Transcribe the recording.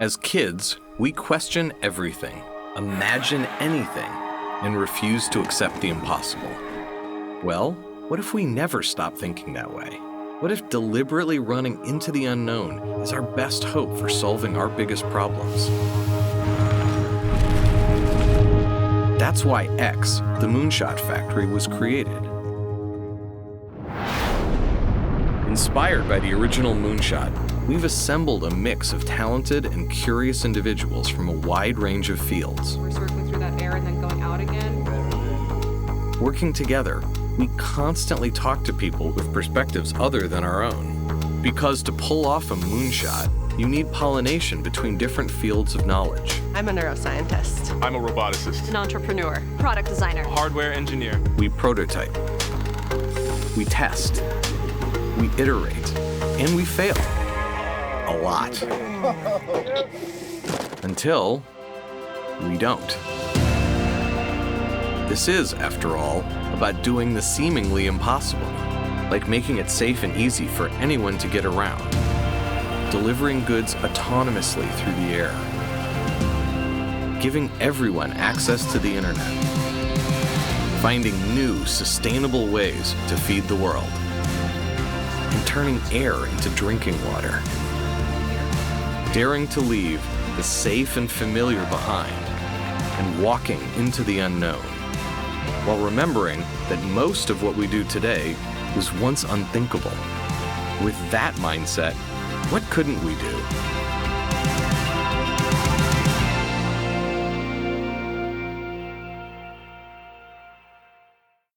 As kids, we question everything, imagine anything, and refuse to accept the impossible. Well, what if we never stop thinking that way? What if deliberately running into the unknown is our best hope for solving our biggest problems? That's why X, the Moonshot Factory, was created. Inspired by the original Moonshot, we've assembled a mix of talented and curious individuals from a wide range of fields. We're circling through that air and then going out again. Working together, we constantly talk to people with perspectives other than our own. Because to pull off a moonshot, you need pollination between different fields of knowledge. I'm a neuroscientist. I'm a roboticist. An entrepreneur. Product designer. Hardware engineer. We prototype. We test. We iterate. And we fail. A lot. Until we don't. This is, after all, about doing the seemingly impossible, like making it safe and easy for anyone to get around, delivering goods autonomously through the air, giving everyone access to the internet, finding new, sustainable ways to feed the world, and turning air into drinking water, daring to leave the safe and familiar behind and walking into the unknown, while remembering that most of what we do today was once unthinkable. With that mindset, what couldn't we do?